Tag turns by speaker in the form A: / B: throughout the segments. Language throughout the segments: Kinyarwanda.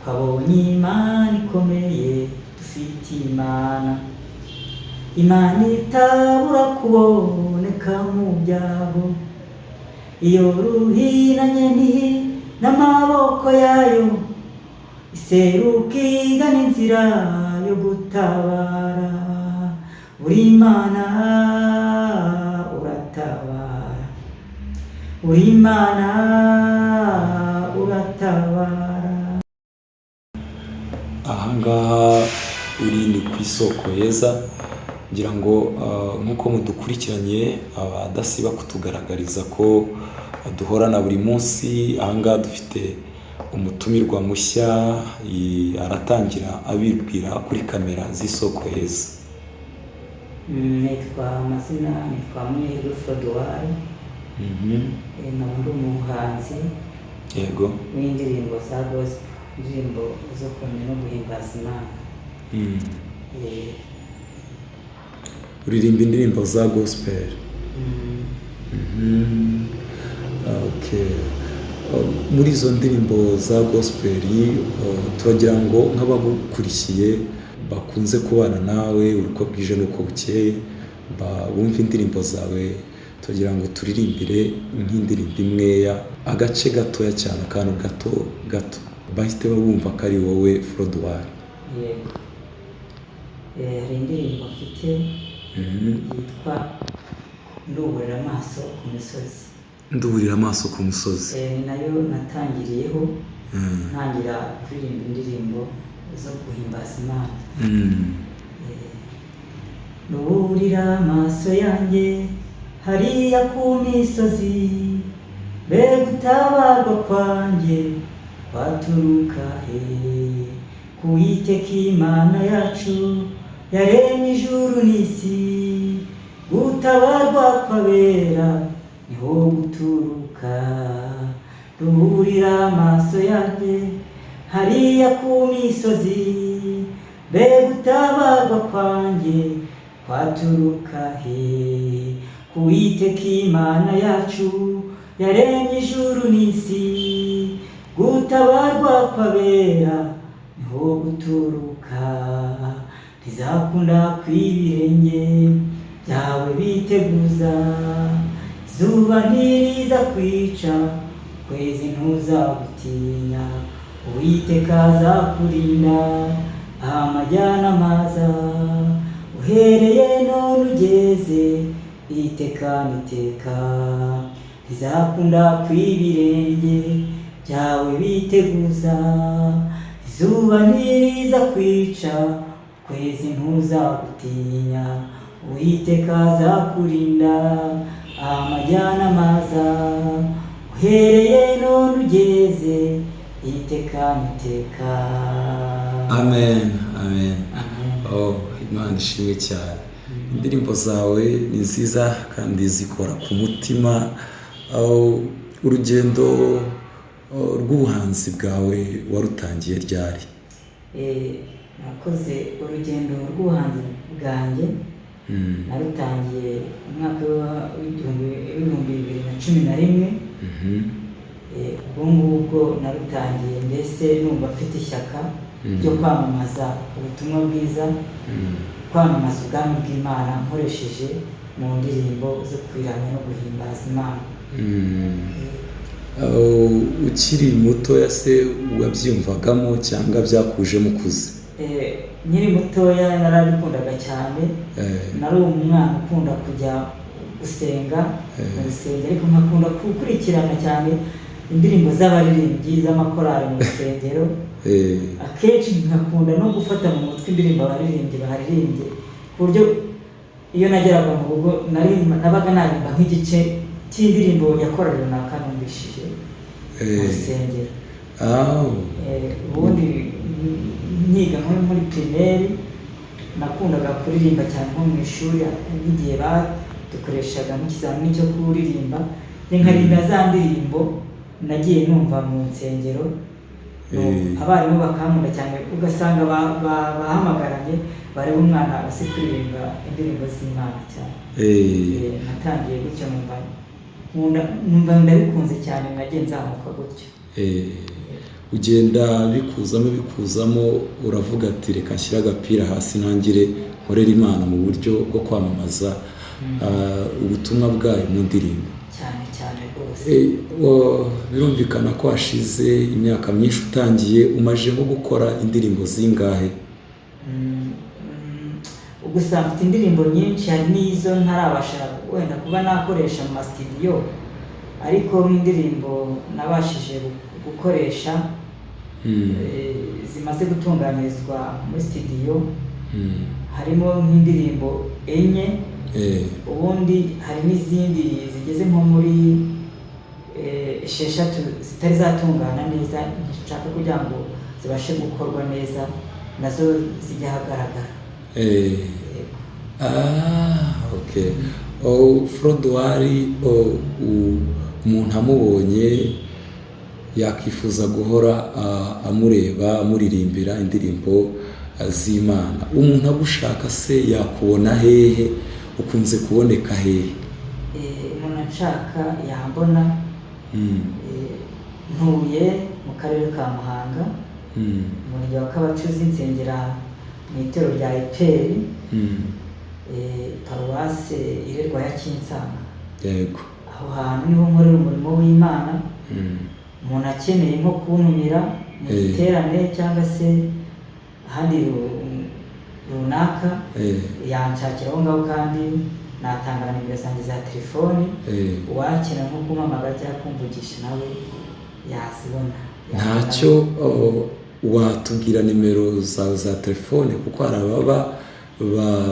A: twabonye Imana ikomeye, dufite Imana itabura kuboneka mu byago, iyo ruhinanye n'amaboko yayo, iseruka igana inzira yo gutabara. Uri Imana uratabara, uri Imana uratabara.
B: Ahangaha uri ni ku isoko heza, ngira ngo nk'uko mudukurikiranye abadasiba kutugaragariza ko duhorana buri munsi. Ahangaha dufite umutumirwa mushya, aratangira abibwira kuri kamera z'isoko heza.
A: Nitwa amazina nitwa Mwiriwe Frodoir, nkaba ndi umuhanzi
B: Yego.
A: w'indirimbo za gospel, indirimbo zo kuramya no guhimbaza Imana.
B: Uririmba indirimbo za gospel. Okay. Muri izo ndirimbo za gospel turagira ngo nk'abagukurikiye bakunze kubana nawe uko bwije n'uko bukeye, bumva indirimbo zawe, tugira ngo turirimbire nk'indirimbo imweya, agace gatoya cyane, akantu gato bahite babumva ko ari wowe Frodoir.
A: Yego. Hari indirimbo mfite yitwa Nduburira amaso ku misozi.
B: Nduburira amaso ku musozi.
A: Nayo natangiriyeho ntangira kuririmba indirimbo zo guhimbaza Imana. Nduburira amaso yanjye hariya ku misozi, mbega gutabarwa kwanjye kwaturuka he? Ku Uwiteka Imana yacu yaremye ijuru n'isi, gutabarwa kw'abera niho guturuka. Nduburira amaso yanjye hariya ku misozi, mbega gutabarwa kwanjye kwaturuka he? Ku Uwiteka Imana yacu yaremye ijuru n'isi, gutabarwa kw'abera niho guturuka. Ntizakunda kw'ibirenge byawe biteguza, izuba ntiriza kwica, ukwezi ntuzagutinya. Uwiteka azakurinda amajyana maza, uhereye none ugeze iteka n'iteka. Ntizakunda kw'ibirenge byawe biteguza, izuba ntiriza kwica, ukwezi ntuzagutinya. Uwiteka azakurinda amajyana maza, uhereye none ugeze iteka n'iteka.
B: Amen. Imana ishimwe cyane. Indirimbo zawe ni nziza kandi zikora ku mutima. Urugendo rw'ubuhanzi bwawe warutangiye ryari?
A: Nakoze urugendo rw'ubuhanzi bwanjye narutangiye mu mwaka w'ibihumbi 2011. Ubwo ngubwo narutangiye mbese numva mfite ishyaka ryo kwamamaza ubutumwa bwiza, kwamamaza ubwami bw'Imana nkoresheje mu ndirimbo zo kuramya no guhimbaza Imana.
B: Ukiri mutoya se wabyiyumvagamo cyangwa byakujemo ukuze?
A: Nkiri mutoya narabikundaga cyane. Nari umwana ukunda kujya gusenga mu rusengero, ariko nkakunda gukurikirana cyane indirimbo z'abaririmbyi z'amakorali mu rusengero. Akenshi nkakunda no gufata mu mutwe indirimbo abaririmbyi baririmbye, ku buryo iyo nageraga mu rugo nabaga narimba nk'igice cy'indirimbo yakorali runaka numvishije mu rusengero. Ubundi nyiga muri primaire nakundaga kuririmba cyane nko mu ishuri, nk'igihe badukoreshaga nk'ikizamini cyo kuririmba, nkaririmba za ndirimbo nagiye numva mu nsengero. Abarimu bakankunda cyane, ugasanga bahamagaranye bareba umwana azi kuririmba indirimbo z'Imana cyane. Natangiye gutyo numva ndabikunze cyane, nagiye nzamuka gutyo.
B: ugenda bikuzamo uravuga ati reka nshyire agapira hasi ntangire nkorera Imana mu buryo bwo kwamamaza ubutumwa bwayo mu ndirimbo.
A: cyane rwose.
B: Birumvikana ko hashize imyaka myinshi utangiye, umaze nko gukora indirimbo zingahe?
A: Gusa mfite indirimbo nyinshi, hari n'izo ntarabasha wenda kuba nakoresha mu studio, ariko nk'indirimbo nabashije gukoresha zimaze gutunganyirizwa muri studio harimo nk'indirimbo 4, ubundi hari n'izindi zigeze nko muri 6 zitari zatungana neza, nshaka kugira ngo zibashe gukorwa neza nazo zijya ahagaragara.
B: Okay. Froduari, umuntu amubonye yakifuza guhora amureba amuririmbira indirimbo z'Imana. Umuntu agushaka se yakubona hehe? Ukunze kuboneka hehe?
A: Umuntu nshaka yambona ntuye mu karere ka Muhanga, umurenge wa Kabacuzi, nsengera mu itorero rya EPR, paruwase irerwa ya Kinsanga.
B: Yego.
A: Aho hantu niho nkorera umurimo w'Imana. Umuntu akeneye nko kuntumira mu giterane cyangwa se ahandi runaka yanshakira aho ngaho, kandi natanga nimero zanjye za telefoni, uwakenera nko kumpamagara cyangwa kumvugisha nawe yazibona.
B: Ntacyo watubwira nimero zawe za telefone, kuko hari ababa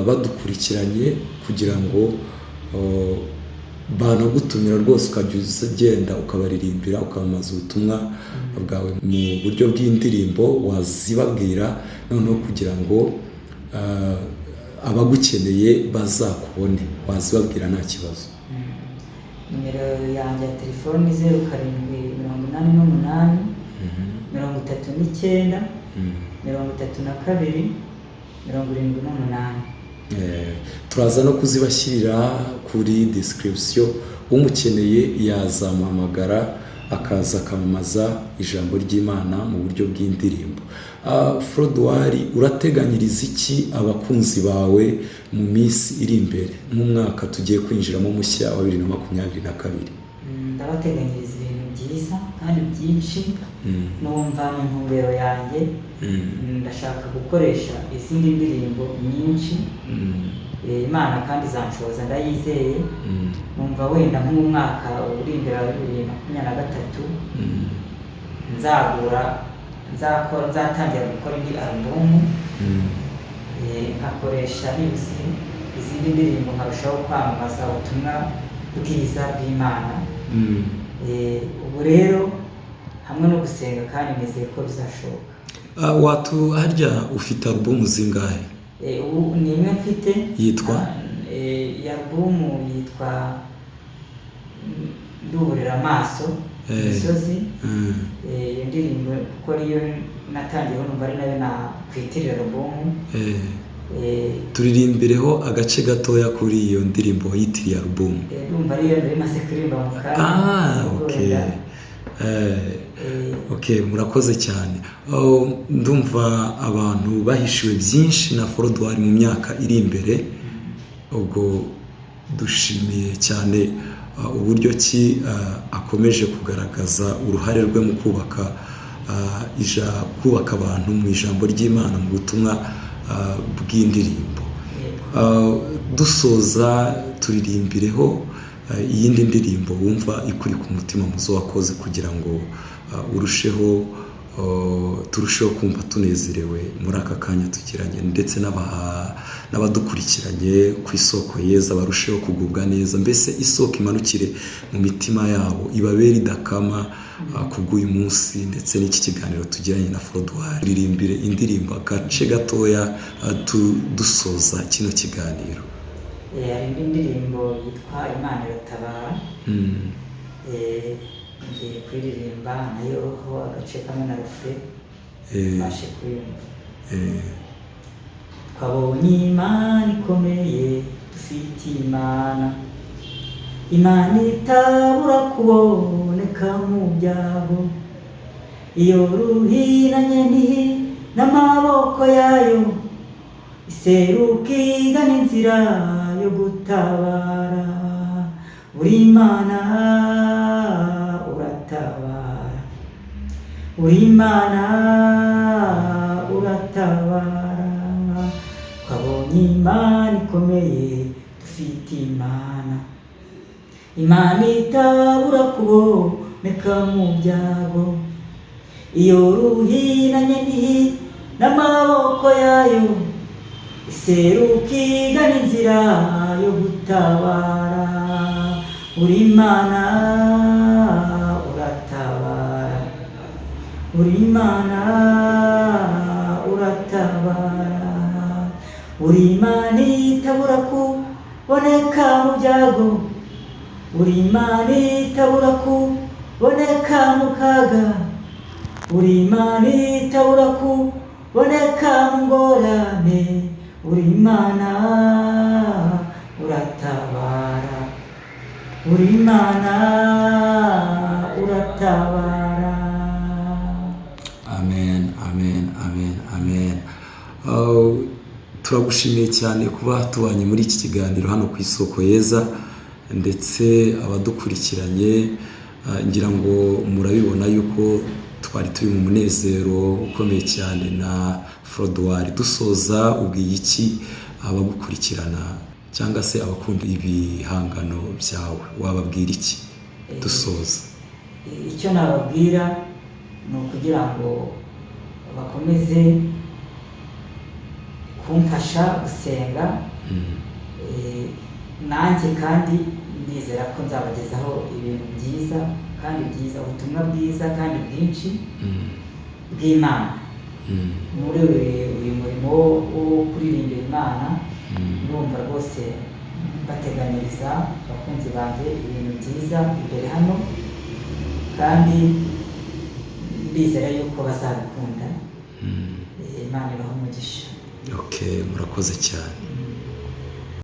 B: badukurikiranye kugira ngo banagutumira rwose ukajya ugenda ukabaririmbira ukamamaza ubutumwa bwawe mu buryo bw'indirimbo, wazibabwira noneho kugira ngo abagukeneye bazakubone, wazibabwira nta kibazo.
A: Nimero yanjye ya telefoni 0788 39 32 78.
B: Turaza no kuzibashyirira kuri description, umukeneye yazamuhamagara akaza akamamaza ijambo ry'Imana mu buryo bw'indirimbo. Froduari, urateganyiriza iki abakunzi bawe mu minsi iri imbere, nk'umwaka tugiye kwinjiramo mushya wa 2022?
A: Ndabateganyiriza ibintu byiza kandi byinshi. Numva mu ntumbero yanjye ndashaka gukoresha izindi ndirimbo nyinshi, Imana kandi zanshoboza, ndayizeye. Numva wenda nk'umwaka uri imbere wa 2023 nzatangira gukora indi album, nkakoresha izindi ndirimbo, nkarushaho kwamamaza ubutumwa bwiza bw'Imana. Ubu rero hamwe no gusenga kandi nizeye ko bizashoboka.
B: Harya ufite album zingahe?
A: Ubu ni imwe mfite.
B: Yitwa?
A: Album yitwa Nduburira amaso imisozi. Iyo ndirimbo kuko ariyo natangiyeho, numva ari nayo nakwitirira album.
B: Turirimbireho agace gatoya kuri iyo ndirimbo yitiriye album.
A: Ndumva ariyo ndarimaze kuririmba mu kanya.
B: Okay, murakoze cyane. Ndumva abantu bahishiwe byinshi na Froduari mu myaka iri imbere. Ubwo dushimiye cyane uburyo ki akomeje kugaragaza uruhare rwe mu kubaka abantu mu ijambo ry'Imana mu butumwa bw'indirimbo. Dusoza turirimbireho iyindi ndirimbo wumva ikuri ku mutima muzo wakoze, kugira ngo turusheho kumva tunezerewe muri aka kanya tugiranye, ndetse n'abadukurikiranye ku isoko yeza barusheho kugubwa neza, mbese isoko imanukire mu mitima yabo, ibabere idakama kubw'uyu munsi ndetse n'iki kiganiro tugiranye na Froduari. Ririmbire indirimbo agace gatoya dusoza kino kiganiro.
A: Hari indi ndirimbo yitwa Imana iratabara, ngiye kuririmba nayo ho agace kamwe na refre bashe kuyumva. Twabonye Imana ikomeye, dufite Imana itabura kuboneka mu byago, iyo ruhinanye n'amaboko yayo, iseruka igana inzira yo gutabara. Uri Imana uratabara, uri Imana uratabara. Twabonye Imana ikomeye, dufite Imana, Imana itabura kuboneka mu byago, iyo ruhinanye n'amaboko yayo, iseruka igana inzira yo gutabara. Uri Imana uratabara, uri Imana uratabara. Uri Imana itabura kuboneka mu byago, uri Imana itabura kuboneka mu kaga, uri Imana itabura kuboneka mu ngorane. Uri Imana uratabara, uri Imana uratabara.
B: Amen, amen, amen, amen. Turagushimiye cyane kuba tubanye muri iki kiganiro hano ku Isoko Yeza, ndetse abadukurikiranye ngira ngo murabibona yuko twari turi mu munezero ukomeye cyane na Frodoir. Dusoza ubwiye iki abagukurikirana cyangwa se abakunda ibihangano byawe, wababwira iki dusoza?
A: Icyo nababwira ni ukugira ngo bakomeze kumfasha gusenga, nanjye kandi ndizera ko nzabagezaho ibintu byiza kandi byiza, ubutumwa bwiza kandi bwinshi bw'Imana. Muri uyu murimo wo kuririmbira Imana, ndumva rwose bateganyiriza abakunzi banjye ibintu byiza imbere hano, kandi ndizera yuko bazabikunda. Imana ibahe umugisha.
B: Okay, murakoze cyane.